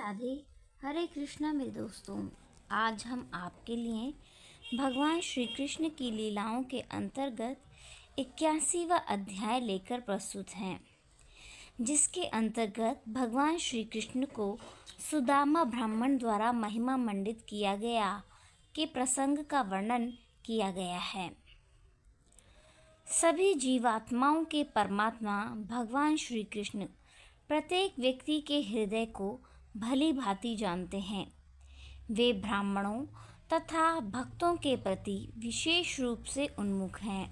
राधे। हरे कृष्णा मेरे दोस्तों। आज हम आपके लिए भगवान श्री कृष्ण की लीलाओं के अंतर्गत 81वां अध्याय लेकर प्रस्तुत हैं, जिसके अंतर्गत भगवान श्री कृष्ण को सुदामा ब्राह्मण द्वारा महिमा मंडित किया गया के प्रसंग का वर्णन किया गया है। सभी जीवात्माओं के परमात्मा भगवान श्री कृष्ण प्रत्येक व्यक्ति के हृदय को भली भांति जानते हैं। वे ब्राह्मणों तथा भक्तों के प्रति विशेष रूप से उन्मुख हैं।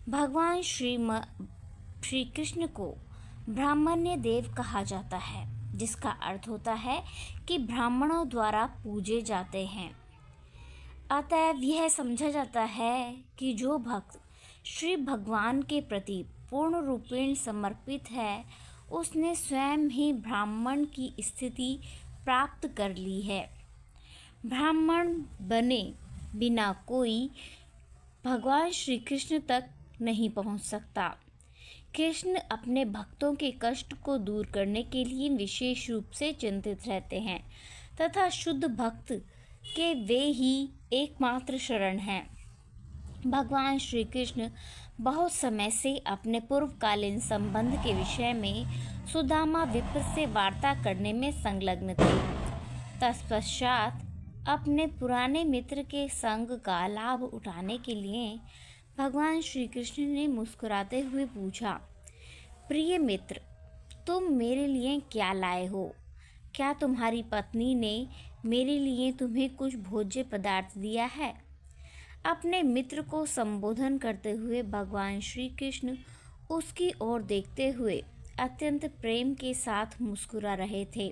भगवान श्री कृष्ण को ब्राह्मण्य देव कहा जाता है, जिसका अर्थ होता है कि ब्राह्मणों द्वारा पूजे जाते हैं। अतएव यह समझा जाता है कि जो भक्त श्री भगवान के प्रति पूर्ण रूपेण समर्पित है, उसने स्वयं ही ब्राह्मण की स्थिति प्राप्त कर ली है। ब्राह्मण बने बिना कोई भगवान श्री कृष्ण तक नहीं पहुंच सकता। कृष्ण अपने भक्तों के कष्ट को दूर करने के लिए विशेष रूप से चिंतित रहते हैं तथा शुद्ध भक्त के वे ही एकमात्र शरण हैं। भगवान श्री कृष्ण बहुत समय से अपने पूर्वकालीन संबंध के विषय में सुदामा विप्र से वार्ता करने में संलग्न थे। तत्पश्चात अपने पुराने मित्र के संग का लाभ उठाने के लिए भगवान श्री कृष्ण ने मुस्कुराते हुए पूछा, प्रिय मित्र, तुम मेरे लिए क्या लाए हो? क्या तुम्हारी पत्नी ने मेरे लिए तुम्हें कुछ भोज्य पदार्थ दिया है? अपने मित्र को संबोधन करते हुए भगवान श्री कृष्ण उसकी ओर देखते हुए अत्यंत प्रेम के साथ मुस्कुरा रहे थे।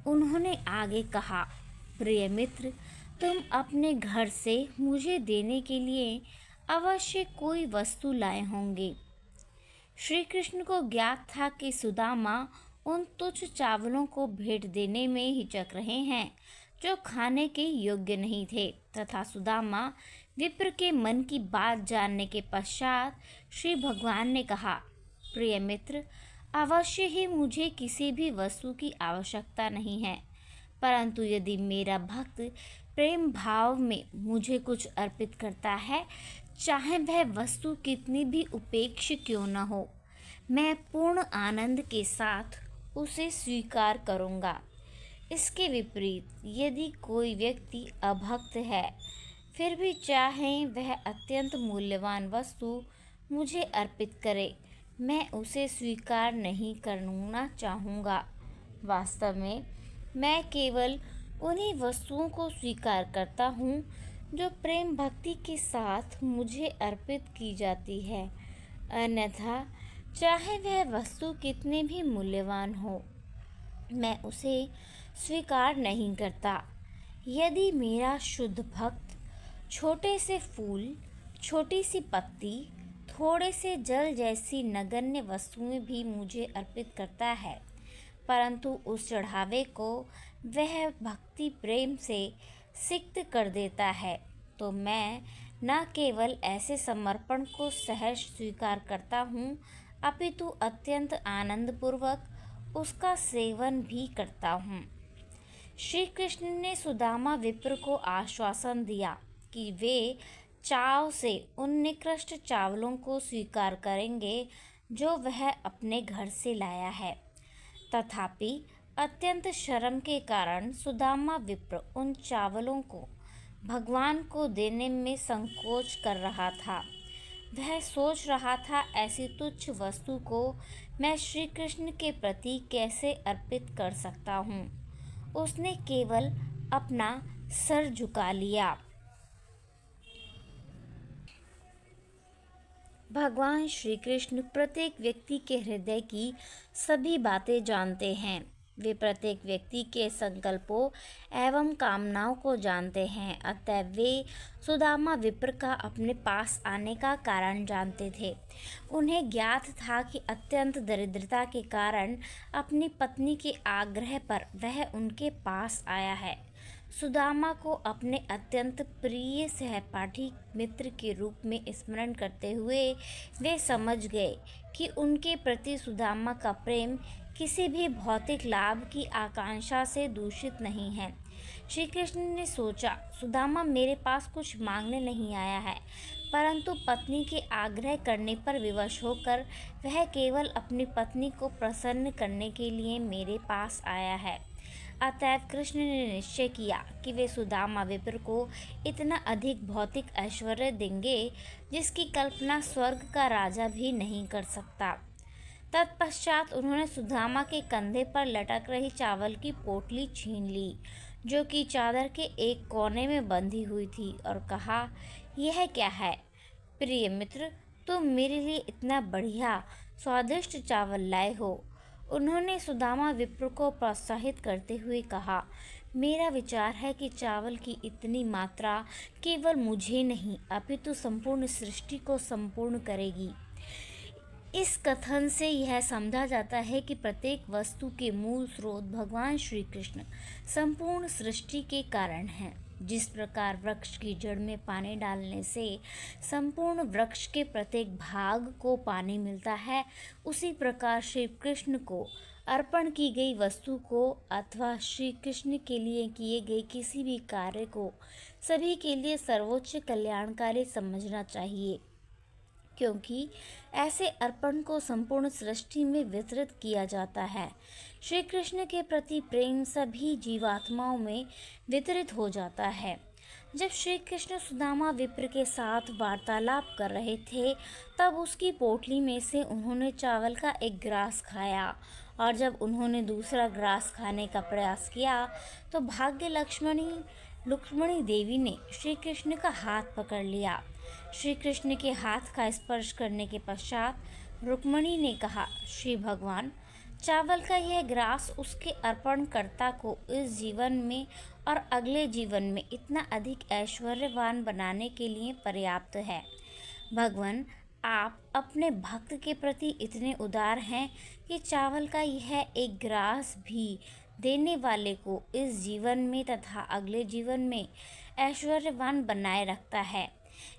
उन्होंने आगे कहा, प्रिय मित्र, तुम अपने घर से मुझे देने के लिए अवश्य कोई वस्तु लाए होंगे। श्री कृष्ण को ज्ञात था कि सुदामा उन तुच्छ चावलों को भेंट देने में हिचक रहे हैं जो खाने के योग्य नहीं थे, तथा सुदामा विप्र के मन की बात जानने के पश्चात श्री भगवान ने कहा, प्रिय मित्र, अवश्य ही मुझे किसी भी वस्तु की आवश्यकता नहीं है, परंतु यदि मेरा भक्त प्रेम भाव में मुझे कुछ अर्पित करता है, चाहे वह वस्तु कितनी भी उपेक्ष क्यों न हो, मैं पूर्ण आनंद के साथ उसे स्वीकार करूँगा। इसके विपरीत यदि कोई व्यक्ति अभक्त है, फिर भी चाहे वह अत्यंत मूल्यवान वस्तु मुझे अर्पित करे, मैं उसे स्वीकार नहीं करना चाहूँगा। वास्तव में मैं केवल उन्हीं वस्तुओं को स्वीकार करता हूँ जो प्रेम भक्ति के साथ मुझे अर्पित की जाती है, अन्यथा चाहे वह वस्तु कितने भी मूल्यवान हो, मैं उसे स्वीकार नहीं करता। यदि मेरा शुद्ध भक्त छोटे से फूल, छोटी सी पत्ती, थोड़े से जल जैसी नगण्य वस्तुएं भी मुझे अर्पित करता है, परंतु उस चढ़ावे को वह भक्ति प्रेम से सिक्त कर देता है, तो मैं न केवल ऐसे समर्पण को सहर्ष स्वीकार करता हूँ, अपितु अत्यंत आनंदपूर्वक उसका सेवन भी करता हूँ। श्री कृष्ण ने सुदामा विप्र को आश्वासन दिया कि वे चाव से उन निकृष्ट चावलों को स्वीकार करेंगे जो वह अपने घर से लाया है। तथापि अत्यंत शर्म के कारण सुदामा विप्र उन चावलों को भगवान को देने में संकोच कर रहा था। वह सोच रहा था, ऐसी तुच्छ वस्तु को मैं श्री कृष्ण के प्रति कैसे अर्पित कर सकता हूँ। उसने केवल अपना सर झुका लिया। भगवान श्री कृष्ण प्रत्येक व्यक्ति के हृदय की सभी बातें जानते हैं। वे प्रत्येक व्यक्ति के संकल्पों एवं कामनाओं को जानते हैं। अतः वे सुदामा विप्र का अपने पास आने का कारण जानते थे। उन्हें ज्ञात था कि अत्यंत दरिद्रता के कारण अपनी पत्नी के आग्रह पर वह उनके पास आया है। सुदामा को अपने अत्यंत प्रिय सहपाठी मित्र के रूप में स्मरण करते हुए वे समझ गए कि उनके प्रति सुदामा का प्रेम किसी भी भौतिक लाभ की आकांक्षा से दूषित नहीं है। श्री कृष्ण ने सोचा, सुदामा मेरे पास कुछ मांगने नहीं आया है, परंतु पत्नी के आग्रह करने पर विवश होकर वह केवल अपनी पत्नी को प्रसन्न करने के लिए मेरे पास आया है। अतएव कृष्ण ने निश्चय किया कि वे सुदामा विप्र को इतना अधिक भौतिक ऐश्वर्य देंगे जिसकी कल्पना स्वर्ग का राजा भी नहीं कर सकता। तत्पश्चात उन्होंने सुदामा के कंधे पर लटक रही चावल की पोटली छीन ली, जो कि चादर के एक कोने में बंधी हुई थी, और कहा, यह क्या है प्रिय मित्र, तुम मेरे लिए इतना बढ़िया स्वादिष्ट चावल लाए हो। उन्होंने सुदामा विप्र को प्रोत्साहित करते हुए कहा, मेरा विचार है कि चावल की इतनी मात्रा केवल मुझे नहीं अपितु संपूर्ण सृष्टि को संपूर्ण करेगी। इस कथन से यह समझा जाता है कि प्रत्येक वस्तु के मूल स्रोत भगवान श्री कृष्ण संपूर्ण सृष्टि के कारण हैं। जिस प्रकार वृक्ष की जड़ में पानी डालने से संपूर्ण वृक्ष के प्रत्येक भाग को पानी मिलता है, उसी प्रकार श्री कृष्ण को अर्पण की गई वस्तु को अथवा श्री कृष्ण के लिए किए गए किसी भी कार्य को सभी के लिए सर्वोच्च कल्याणकारी समझना चाहिए, क्योंकि ऐसे अर्पण को संपूर्ण सृष्टि में वितरित किया जाता है। श्री कृष्ण के प्रति प्रेम सभी जीवात्माओं में वितरित हो जाता है। जब श्री कृष्ण सुदामा विप्र के साथ वार्तालाप कर रहे थे, तब उसकी पोटली में से उन्होंने चावल का एक ग्रास खाया, और जब उन्होंने दूसरा ग्रास खाने का प्रयास किया तो भाग्य रुक्मिणी देवी ने श्री कृष्ण का हाथ पकड़ लिया। श्री कृष्ण के हाथ का स्पर्श करने के पश्चात रुक्मिणी ने कहा, श्री भगवान, चावल का यह ग्रास उसके अर्पणकर्ता को इस जीवन में और अगले जीवन में इतना अधिक ऐश्वर्यवान बनाने के लिए पर्याप्त है। भगवान, आप अपने भक्त के प्रति इतने उदार हैं कि चावल का यह एक ग्रास भी देने वाले को इस जीवन में तथा अगले जीवन में ऐश्वर्यवान बनाए रखता है।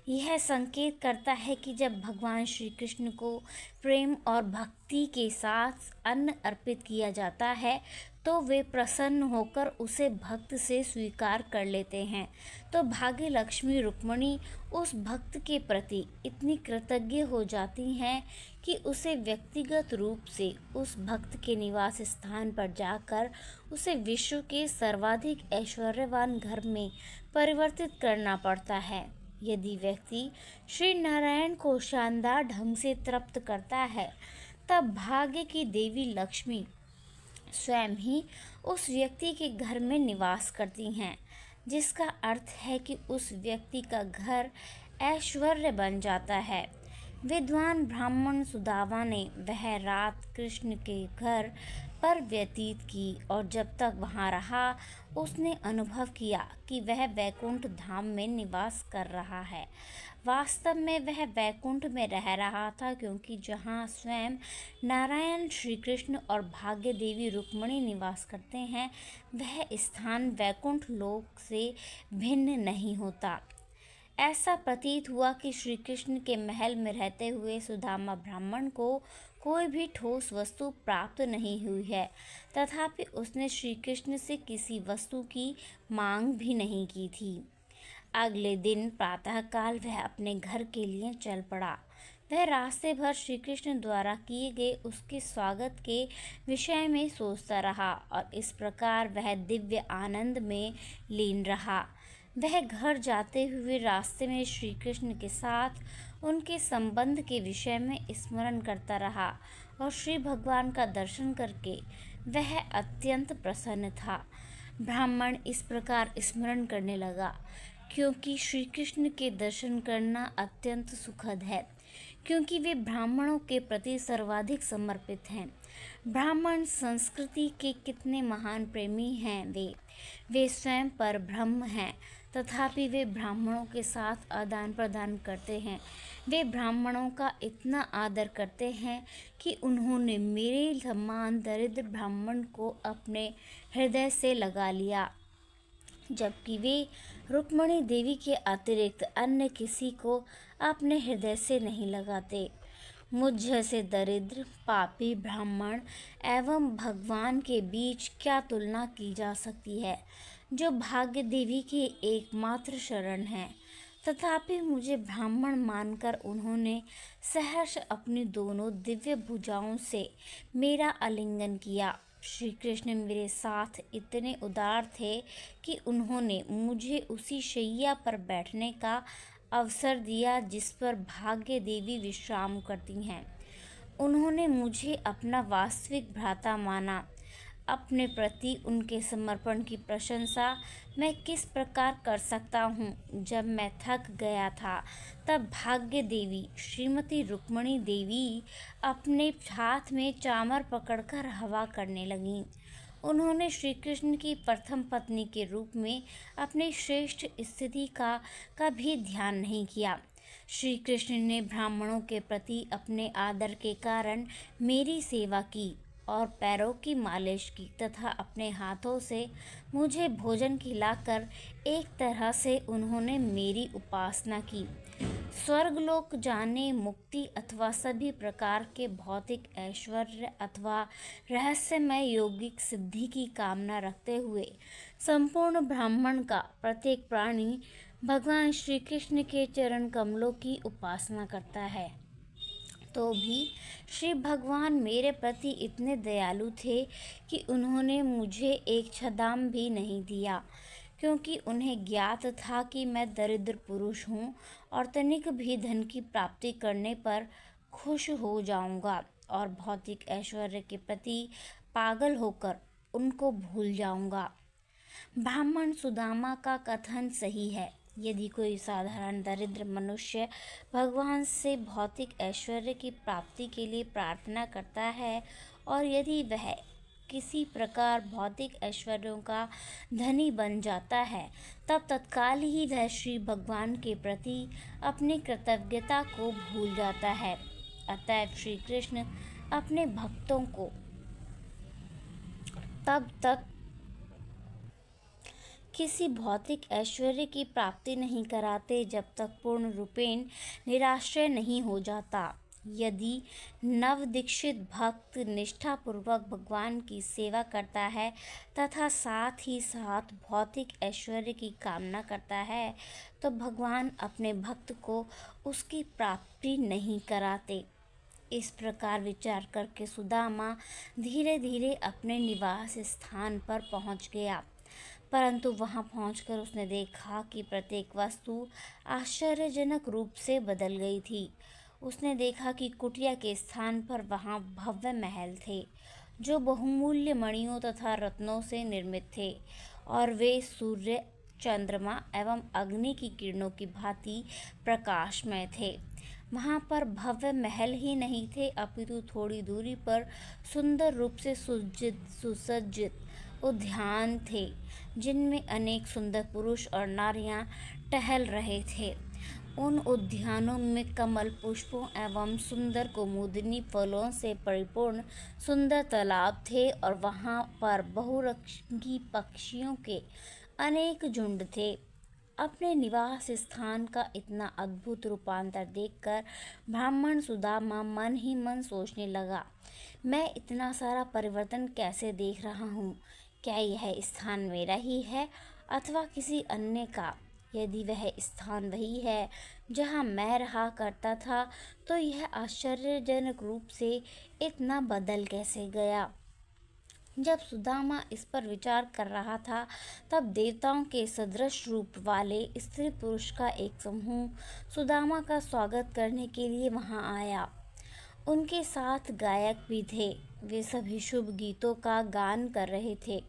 यह संकेत करता है कि जब भगवान श्री कृष्ण को प्रेम और भक्ति के साथ अन्न अर्पित किया जाता है तो वे प्रसन्न होकर उसे भक्त से स्वीकार कर लेते हैं। तो भाग्य लक्ष्मी रुक्मिणी उस भक्त के प्रति इतनी कृतज्ञ हो जाती हैं कि उसे व्यक्तिगत रूप से उस भक्त के निवास स्थान पर जाकर उसे विश्व के सर्वाधिक ऐश्वर्यवान घर में परिवर्तित करना पड़ता है। यदि व्यक्ति श्री नारायण को शानदार ढंग से तृप्त करता है, तब भाग्य की देवी लक्ष्मी स्वयं ही उस व्यक्ति के घर में निवास करती हैं, जिसका अर्थ है कि उस व्यक्ति का घर ऐश्वर्य बन जाता है। विद्वान ब्राह्मण सुदामा ने वह रात कृष्ण के घर पर व्यतीत की, और जब तक वहाँ रहा उसने अनुभव किया कि वह वैकुंठ धाम में निवास कर रहा है। वास्तव में वह वैकुंठ में रह रहा था, क्योंकि जहाँ स्वयं नारायण श्री कृष्ण और भाग्य देवी रुक्मिणी निवास करते हैं, वह स्थान वैकुंठ लोक से भिन्न नहीं होता। ऐसा प्रतीत हुआ कि श्री कृष्ण के महल में रहते हुए सुदामा ब्राह्मण को कोई भी ठोस वस्तु प्राप्त नहीं हुई है, तथापि उसने श्री कृष्ण से किसी वस्तु की मांग भी नहीं की थी। अगले दिन प्रातःकाल वह अपने घर के लिए चल पड़ा। वह रास्ते भर श्री कृष्ण द्वारा किए गए उसके स्वागत के विषय में सोचता रहा, और इस प्रकार वह दिव्य आनंद में लीन रहा। वह घर जाते हुए रास्ते में श्री कृष्ण के साथ उनके संबंध के विषय में स्मरण करता रहा, और श्री भगवान का दर्शन करके वह अत्यंत प्रसन्न था। ब्राह्मण इस प्रकार स्मरण करने लगा, क्योंकि श्री कृष्ण के दर्शन करना अत्यंत सुखद है, क्योंकि वे ब्राह्मणों के प्रति सर्वाधिक समर्पित हैं। ब्राह्मण संस्कृति के कितने महान प्रेमी हैं। वे स्वयं पर ब्रह्म हैं, तथापि वे ब्राह्मणों के साथ आदान प्रदान करते हैं। वे ब्राह्मणों का इतना आदर करते हैं कि उन्होंने मेरे समान दरिद्र ब्राह्मण को अपने हृदय से लगा लिया, जबकि वे रुक्मिणी देवी के अतिरिक्त अन्य किसी को अपने हृदय से नहीं लगाते। मुझ जैसे दरिद्र पापी ब्राह्मण एवं भगवान के बीच क्या तुलना की जा सकती है, जो भाग्य देवी की एकमात्र शरण है। तथापि मुझे ब्राह्मण मानकर उन्होंने सहर्ष अपनी दोनों दिव्य भुजाओं से मेरा आलिंगन किया। श्री कृष्ण मेरे साथ इतने उदार थे कि उन्होंने मुझे उसी शैया पर बैठने का अवसर दिया जिस पर भाग्य देवी विश्राम करती हैं। उन्होंने मुझे अपना वास्तविक भ्राता माना। अपने प्रति उनके समर्पण की प्रशंसा मैं किस प्रकार कर सकता हूँ। जब मैं थक गया था तब भाग्य देवी श्रीमती रुक्मणी देवी अपने हाथ में चामर पकड़कर हवा करने लगीं। उन्होंने श्री कृष्ण की प्रथम पत्नी के रूप में अपनी श्रेष्ठ स्थिति का भी ध्यान नहीं किया। श्री कृष्ण ने ब्राह्मणों के प्रति अपने आदर के कारण मेरी सेवा की और पैरों की मालिश की तथा अपने हाथों से मुझे भोजन खिलाकर एक तरह से उन्होंने मेरी उपासना की। स्वर्गलोक जाने, मुक्ति अथवा सभी प्रकार के भौतिक ऐश्वर्य अथवा रहस्यमय यौगिक सिद्धि की कामना रखते हुए संपूर्ण ब्राह्मण का प्रत्येक प्राणी भगवान श्री कृष्ण के चरण कमलों की उपासना करता है। तो भी श्री भगवान मेरे प्रति इतने दयालु थे कि उन्होंने मुझे एक छदाम भी नहीं दिया, क्योंकि उन्हें ज्ञात था कि मैं दरिद्र पुरुष हूँ और तनिक भी धन की प्राप्ति करने पर खुश हो जाऊँगा और भौतिक ऐश्वर्य के प्रति पागल होकर उनको भूल जाऊँगा। ब्राह्मण सुदामा का कथन सही है। यदि कोई साधारण दरिद्र मनुष्य भगवान से भौतिक ऐश्वर्य की प्राप्ति के लिए प्रार्थना करता है और यदि वह किसी प्रकार भौतिक ऐश्वर्यों का धनी बन जाता है, तब तत्काल ही वह श्री भगवान के प्रति अपनी कृतज्ञता को भूल जाता है। अतएव श्री कृष्ण अपने भक्तों को तब तक किसी भौतिक ऐश्वर्य की प्राप्ति नहीं कराते जब तक पूर्ण रूपेण निराश्रय नहीं हो जाता। यदि नवदीक्षित भक्त निष्ठापूर्वक भगवान की सेवा करता है तथा साथ ही साथ भौतिक ऐश्वर्य की कामना करता है, तो भगवान अपने भक्त को उसकी प्राप्ति नहीं कराते। इस प्रकार विचार करके सुदामा धीरे धीरे अपने निवास स्थान पर पहुंच गया, परंतु वहां पहुंचकर उसने देखा कि प्रत्येक वस्तु आश्चर्यजनक रूप से बदल गई थी। उसने देखा कि कुटिया के स्थान पर वहां भव्य महल थे, जो बहुमूल्य मणियों तथा रत्नों से निर्मित थे, और वे सूर्य, चंद्रमा एवं अग्नि की किरणों की भांति प्रकाशमय थे। वहां पर भव्य महल ही नहीं थे, अपितु थोड़ी दूरी पर सुंदर रूप से सुसज्जित उद्यान थे, जिनमें अनेक सुंदर पुरुष और नारियां टहल रहे थे। उन उद्यानों में कमल पुष्पों एवं सुंदर कुमुदिनी फलों से परिपूर्ण सुंदर तालाब थे और वहां पर बहुरंगी पक्षियों के अनेक झुंड थे। अपने निवास स्थान का इतना अद्भुत रूपांतर देखकर ब्राह्मण सुदामा मन ही मन सोचने लगा, मैं इतना सारा परिवर्तन कैसे देख रहा हूँ? क्या यह स्थान मेरा ही है अथवा किसी अन्य का? यदि वह स्थान वही है जहाँ मैं रहा करता था, तो यह आश्चर्यजनक रूप से इतना बदल कैसे गया? जब सुदामा इस पर विचार कर रहा था, तब देवताओं के सदृश रूप वाले स्त्री पुरुष का एक समूह सुदामा का स्वागत करने के लिए वहां आया। उनके साथ गायक भी थे। वे सभी शुभ गीतों का गान कर रहे थे।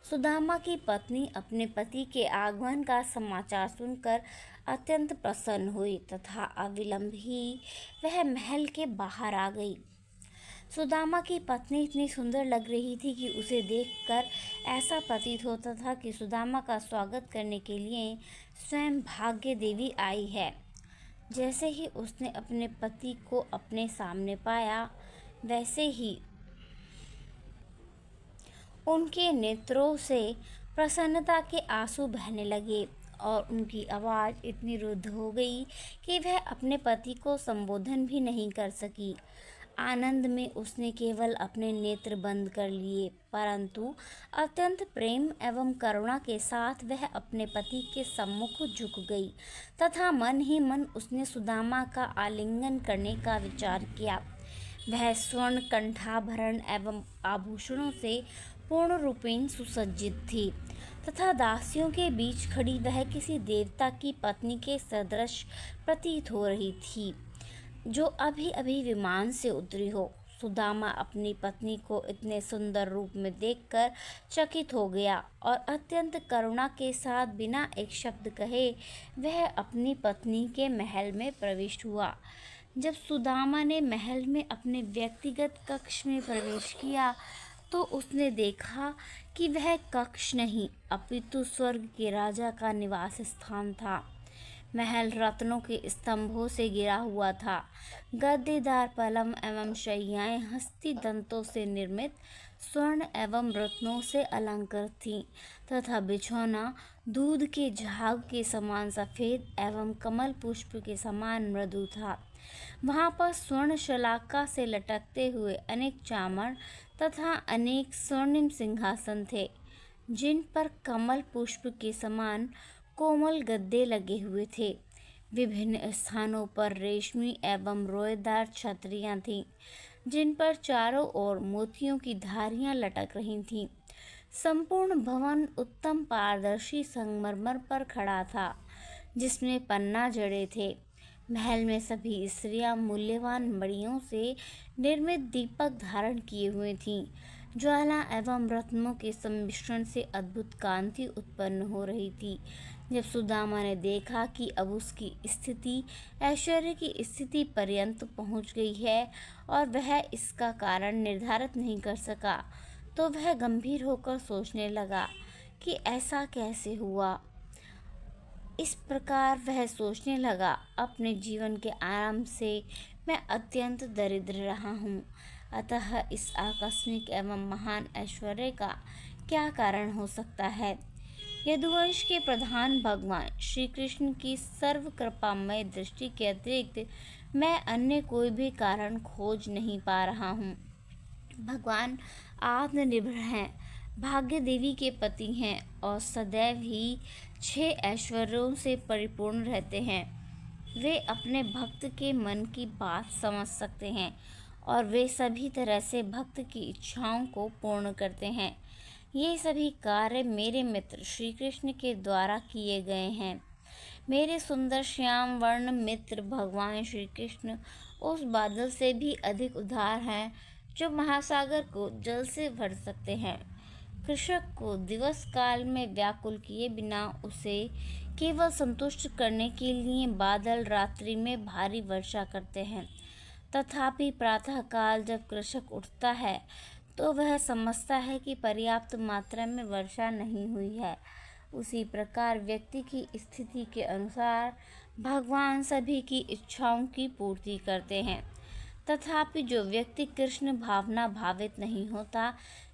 सुदामा की पत्नी अपने पति के आगमन का समाचार सुनकर अत्यंत प्रसन्न हुई तथा अविलंब ही वह महल के बाहर आ गई। सुदामा की पत्नी इतनी सुंदर लग रही थी कि उसे देखकर ऐसा प्रतीत होता था कि सुदामा का स्वागत करने के लिए स्वयं भाग्य देवी आई है। जैसे ही उसने अपने पति को अपने सामने पाया, वैसे ही उनके नेत्रों से प्रसन्नता के आंसू बहने लगे और उनकी आवाज़ इतनी रुद्ध हो गई कि वह अपने पति को संबोधन भी नहीं कर सकी। आनंद में उसने केवल अपने नेत्र बंद कर लिए, परंतु अत्यंत प्रेम एवं करुणा के साथ वह अपने पति के सम्मुख झुक गई तथा मन ही मन उसने सुदामा का आलिंगन करने का विचार किया। वह स्वर्ण कंठाभरण एवं आभूषणों से पूर्ण रूपेण सुसज्जित थी तथा दासियों के बीच खड़ी वह किसी देवता की पत्नी के सदृश प्रतीत हो रही थी, जो अभी अभी विमान से उतरी हो। सुदामा अपनी पत्नी को इतने सुंदर रूप में देखकर चकित हो गया और अत्यंत करुणा के साथ बिना एक शब्द कहे वह अपनी पत्नी के महल में प्रविष्ट हुआ। जब सुदामा ने महल में अपने व्यक्तिगत कक्ष में प्रवेश किया तो उसने देखा कि वह कक्ष नहीं अपितु स्वर्ग के राजा का निवास स्थान था। महल रत्नों के स्तंभों से घिरा हुआ था। गद्देदार पलंग एवं शैय्याएं हस्ती दंतों से निर्मित स्वर्ण एवं रत्नों से अलंकृत थीं तथा बिछौना दूध के झाग के समान सफेद एवं कमल पुष्प के समान मृदु था। वहाँ पर स्वर्ण शलाका से लटकते हुए अनेक चामर तथा अनेक स्वर्णिम सिंहासन थे, जिन पर कमल पुष्प के समान कोमल गद्दे लगे हुए थे। विभिन्न स्थानों पर रेशमी एवं रोएदार छतरियां थीं, जिन पर चारों ओर मोतियों की धारियां लटक रही थीं। संपूर्ण भवन उत्तम पारदर्शी संगमरमर पर खड़ा था, जिसमें पन्ना जड़े थे। महल में सभी स्त्रियां मूल्यवान मणियों से निर्मित दीपक धारण किए हुए थीं। ज्वाला एवं रत्नों के सम्मिश्रण से अद्भुत कांति उत्पन्न हो रही थी। जब सुदामा ने देखा कि अब उसकी स्थिति ऐश्वर्य की स्थिति पर्यंत पहुंच गई है और वह इसका कारण निर्धारित नहीं कर सका, तो वह गंभीर होकर सोचने लगा कि ऐसा कैसे हुआ। इस प्रकार वह सोचने लगा, अपने जीवन के आरंभ से मैं अत्यंत दरिद्र रहा हूँ, अतः इस आकस्मिक एवं महान ऐश्वर्य का क्या कारण हो सकता है। यदुवंश के प्रधान भगवान श्री कृष्ण की सर्व कृपामय दृष्टि के अतिरिक्त मैं अन्य कोई भी कारण खोज नहीं पा रहा हूँ। भगवान आत्मनिर्भर हैं, भाग्य देवी के पति हैं और सदैव ही 6 ऐश्वर्यों से परिपूर्ण रहते हैं। वे अपने भक्त के मन की बात समझ सकते हैं और वे सभी तरह से भक्त की इच्छाओं को पूर्ण करते हैं। ये सभी कार्य मेरे मित्र श्री कृष्ण के द्वारा किए गए हैं। मेरे सुंदर श्याम वर्ण मित्र भगवान श्री कृष्ण उस बादल से भी अधिक उदार हैं, जो महासागर को जल से भर सकते हैं। कृषक को दिवस काल में व्याकुल किए बिना उसे केवल संतुष्ट करने के लिए बादल रात्रि में भारी वर्षा करते हैं। तथापि प्रातःकाल जब कृषक उठता है तो वह समझता है कि पर्याप्त मात्रा में वर्षा नहीं हुई है। उसी प्रकार व्यक्ति की स्थिति के अनुसार भगवान सभी की इच्छाओं की पूर्ति करते हैं। तथापि जो व्यक्ति कृष्ण भावना भावित नहीं होता,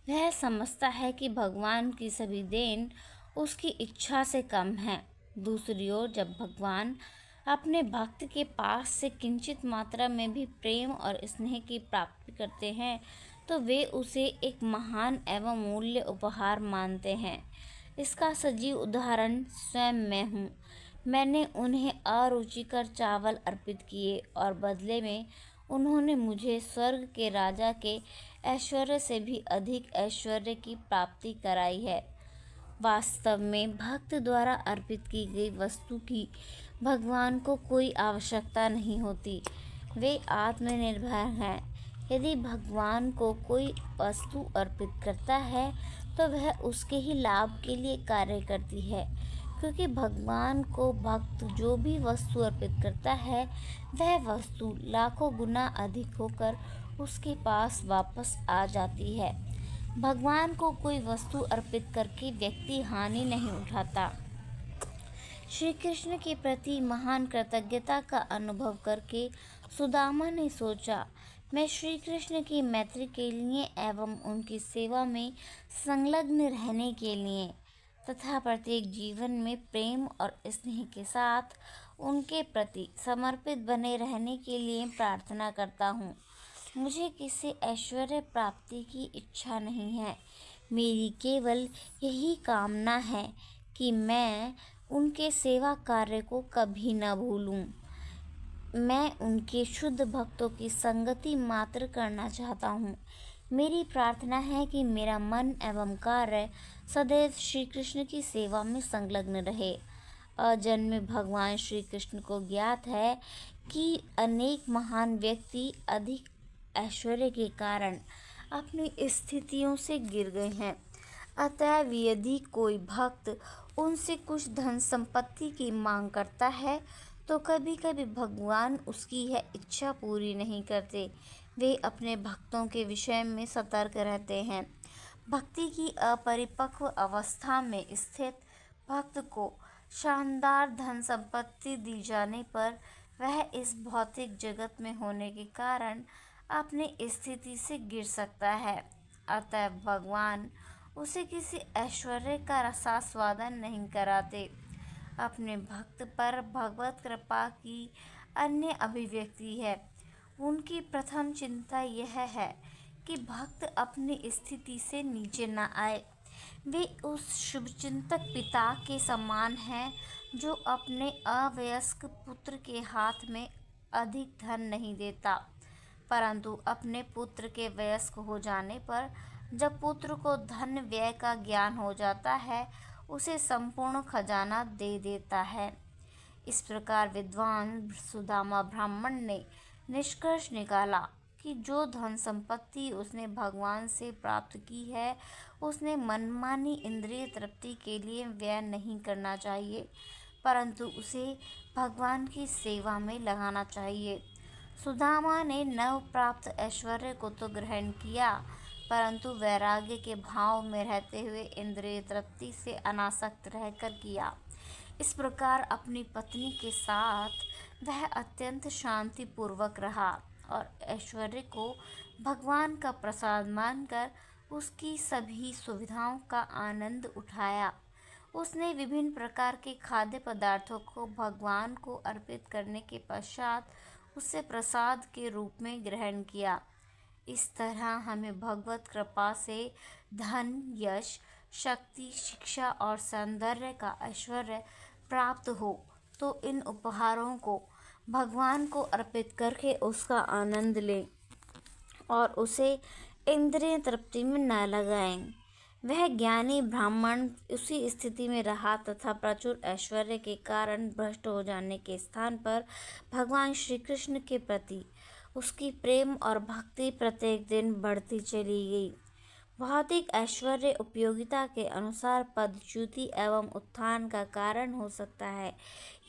वह समझता है कि भगवान की सभी देन उसकी इच्छा से कम है। दूसरी ओर जब भगवान अपने भक्त के पास से किंचित मात्रा में भी प्रेम और स्नेह की प्राप्ति करते हैं, तो वे उसे एक महान एवं मूल्य उपहार मानते हैं। इसका सजीव उदाहरण स्वयं मैं हूँ। मैंने उन्हें अरुचिकर चावल अर्पित किए और बदले में उन्होंने मुझे स्वर्ग के राजा के ऐश्वर्य से भी अधिक ऐश्वर्य की प्राप्ति कराई है। वास्तव में भक्त द्वारा अर्पित की गई वस्तु की भगवान को कोई आवश्यकता नहीं होती। वे आत्मनिर्भर हैं। यदि भगवान को कोई वस्तु अर्पित करता है तो वह उसके ही लाभ के लिए कार्य करती है, क्योंकि भगवान को भक्त जो भी वस्तु अर्पित करता है वह वस्तु लाखों गुना अधिक होकर उसके पास वापस आ जाती है। भगवान को कोई वस्तु अर्पित करके व्यक्ति हानि नहीं उठाता। श्री कृष्ण के प्रति महान कृतज्ञता का अनुभव करके सुदामा ने सोचा, मैं श्री कृष्ण की मैत्री के लिए एवं उनकी सेवा में संलग्न रहने के लिए तथा प्रत्येक जीवन में प्रेम और स्नेह के साथ उनके प्रति समर्पित बने रहने के लिए प्रार्थना करता हूँ। मुझे किसी ऐश्वर्य प्राप्ति की इच्छा नहीं है। मेरी केवल यही कामना है कि मैं उनके सेवा कार्य को कभी न भूलूं। मैं उनके शुद्ध भक्तों की संगति मात्र करना चाहता हूँ। मेरी प्रार्थना है कि मेरा मन एवं कार्य सदैव श्री कृष्ण की सेवा में संलग्न रहे। अजन्मे भगवान श्री कृष्ण को ज्ञात है कि अनेक महान व्यक्ति अधिक ऐश्वर्य के कारण अपनी स्थितियों से गिर गए हैं। अतएव यदि कोई भक्त उनसे कुछ धन संपत्ति की मांग करता है तो कभी कभी भगवान उसकी यह इच्छा पूरी नहीं करते। वे अपने भक्तों के विषय में सतर्क रहते हैं। भक्ति की अपरिपक्व अवस्था में स्थित भक्त को शानदार धन संपत्ति दी जाने पर वह इस भौतिक जगत में होने के कारण अपनी स्थिति से गिर सकता है। अतः भगवान उसे किसी ऐश्वर्य का रसास्वादन नहीं कराते। अपने भक्त पर भगवत कृपा की अन्य अभिव्यक्ति है। उनकी प्रथम चिंता यह है कि भक्त अपनी स्थिति से नीचे न आए। वे उस शुभचिंतक पिता के समान हैं जो अपने अवयस्क पुत्र के हाथ में अधिक धन नहीं देता, परंतु अपने पुत्र के वयस्क हो जाने पर जब पुत्र को धन व्यय का ज्ञान हो जाता है उसे संपूर्ण खजाना दे देता है। इस प्रकार विद्वान सुदामा ब्राह्मण ने निष्कर्ष निकाला कि जो धन संपत्ति उसने भगवान से प्राप्त की है उसने मनमानी इंद्रिय तृप्ति के लिए व्यय नहीं करना चाहिए, परंतु उसे भगवान की सेवा में लगाना चाहिए। सुदामा ने नव प्राप्त ऐश्वर्य को तो ग्रहण किया, परंतु वैराग्य के भाव में रहते हुए इंद्रिय तृप्ति से अनासक्त रहकर किया। इस प्रकार अपनी पत्नी के साथ वह अत्यंत शांतिपूर्वक रहा और ऐश्वर्य को भगवान का प्रसाद मानकर उसकी सभी सुविधाओं का आनंद उठाया। उसने विभिन्न प्रकार के खाद्य पदार्थों को भगवान को अर्पित करने के पश्चात उसे प्रसाद के रूप में ग्रहण किया। इस तरह हमें भगवत कृपा से धन, यश, शक्ति, शिक्षा और सौंदर्य का ऐश्वर्य प्राप्त हो तो इन उपहारों को भगवान को अर्पित करके उसका आनंद लें और उसे इंद्रिय तृप्ति में न लगाएं। वह ज्ञानी ब्राह्मण उसी स्थिति में रहा तथा प्रचुर ऐश्वर्य के कारण भ्रष्ट हो जाने के स्थान पर भगवान श्री कृष्ण के प्रति उसकी प्रेम और भक्ति प्रत्येक दिन बढ़ती चली गई। भौतिक ऐश्वर्य उपयोगिता के अनुसार पद, च्युति एवं उत्थान का कारण हो सकता है।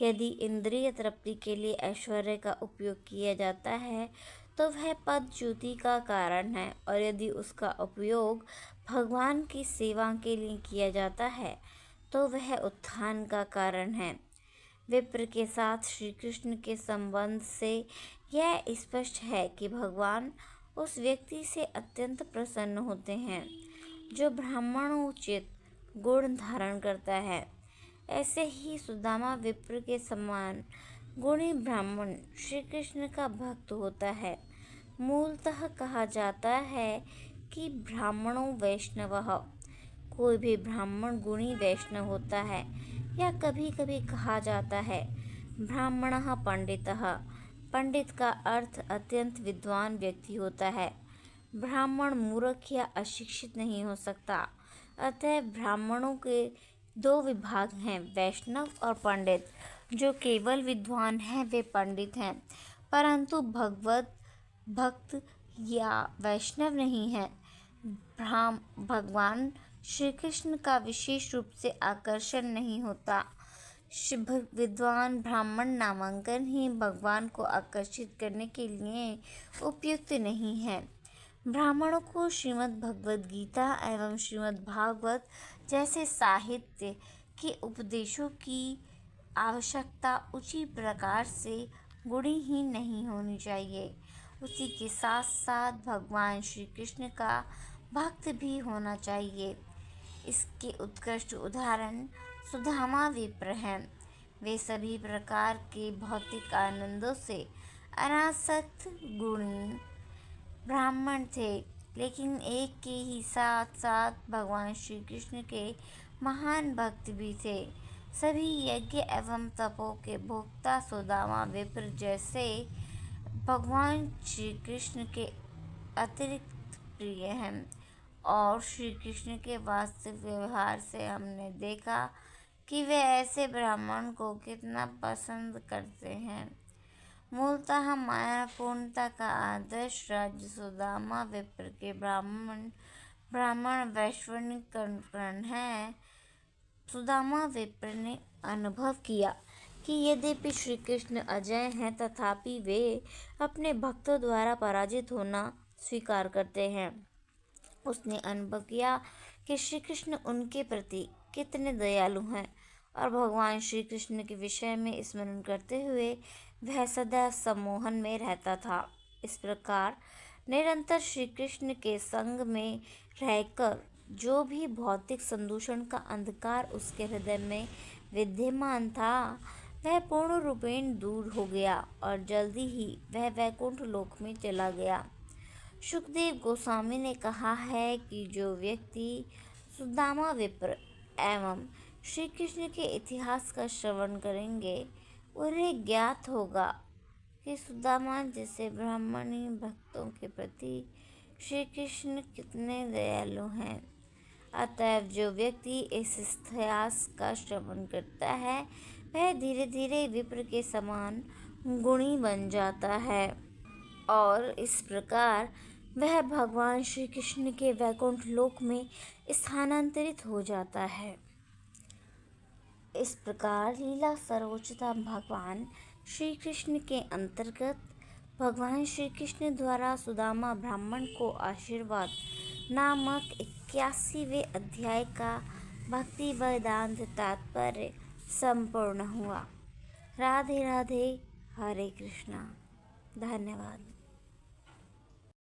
यदि इंद्रिय तृप्ति के लिए ऐश्वर्य का उपयोग किया जाता है तो वह पद, च्युति का कारण है, और यदि उसका उपयोग भगवान की सेवा के लिए किया जाता है तो वह उत्थान का कारण है। विप्र के साथ श्री कृष्ण के संबंध से यह स्पष्ट है कि भगवान उस व्यक्ति से अत्यंत प्रसन्न होते हैं जो ब्राह्मणोचित गुण धारण करता है। ऐसे ही सुदामा विप्र के समान गुणी ब्राह्मण श्री कृष्ण का भक्त होता है। मूलतः कहा जाता है कि ब्राह्मणों वैष्णवः, कोई भी ब्राह्मण गुणी वैष्णव होता है, या कभी कभी कहा जाता है ब्राह्मणः पंडितः। पंडित का अर्थ अत्यंत विद्वान व्यक्ति होता है। ब्राह्मण मूर्ख या अशिक्षित नहीं हो सकता। अतः ब्राह्मणों के दो विभाग हैं, वैष्णव और पंडित। जो केवल विद्वान हैं वे पंडित हैं, परंतु भगवत भक्त या वैष्णव नहीं है। भगवान श्री कृष्ण का विशेष रूप से आकर्षण नहीं होता। विद्वान ब्राह्मण नामांकन ही भगवान को आकर्षित करने के लिए उपयुक्त नहीं है। ब्राह्मणों को श्रीमद् भगवद गीता एवं श्रीमद् भागवत जैसे साहित्य के उपदेशों की आवश्यकता उचित प्रकार से गुणी ही नहीं होनी चाहिए, उसी के साथ साथ भगवान श्री कृष्ण का भक्त भी होना चाहिए। इसके उत्कृष्ट उदाहरण सुदामा विप्र हैं। वे सभी प्रकार के भौतिक आनंदों से अनासक्त गुणी ब्राह्मण थे, लेकिन एक के ही साथ साथ भगवान श्री कृष्ण के महान भक्त भी थे। सभी यज्ञ एवं तपों के भोक्ता सुदामा विप्र जैसे भगवान श्री कृष्ण के अतिरिक्त प्रिय हैं। और श्री कृष्ण के वास्तविक व्यवहार से हमने देखा कि वे ऐसे ब्राह्मण को कितना पसंद करते हैं। मूलतः मायापूर्णता का आदर्श राज्य सुदामा विप्र के ब्राह्मण वैश्विक कर्ण है। सुदामा विप्र ने अनुभव किया कि यद्यपि श्री कृष्ण अजय हैं, तथापि वे अपने भक्तों द्वारा पराजित होना स्वीकार करते हैं। उसने अनुभव किया कि श्री कृष्ण उनके प्रति कितने दयालु हैं, और भगवान श्री कृष्ण के विषय में स्मरण करते हुए वह सदा सम्मोहन में रहता था। इस प्रकार निरंतर श्री कृष्ण के संग में रहकर जो भी भौतिक संदूषण का अंधकार उसके हृदय में विद्यमान था, वह पूर्ण रूपेण दूर हो गया और जल्दी ही वह वैकुंठ लोक में चला गया। सुखदेव गोस्वामी ने कहा है कि जो व्यक्ति सुदामा विप्र एवं श्री कृष्ण के इतिहास का श्रवण करेंगे, उन्हें ज्ञात होगा कि सुदामा जैसे ब्राह्मणी भक्तों के प्रति श्री कृष्ण कितने दयालु हैं। अतएव जो व्यक्ति इस इतिहास का श्रवण करता है, वह धीरे धीरे विप्र के समान गुणी बन जाता है, और इस प्रकार वह भगवान श्री कृष्ण के वैकुंठ लोक में स्थानांतरित हो जाता है। इस प्रकार लीला सर्वोच्चता भगवान श्री कृष्ण के अंतर्गत भगवान श्री कृष्ण द्वारा सुदामा ब्राह्मण को आशीर्वाद नामक 81वें अध्याय का भक्ति वेदांत तात्पर्य संपूर्ण हुआ। राधे राधे, हरे कृष्णा। धन्यवाद।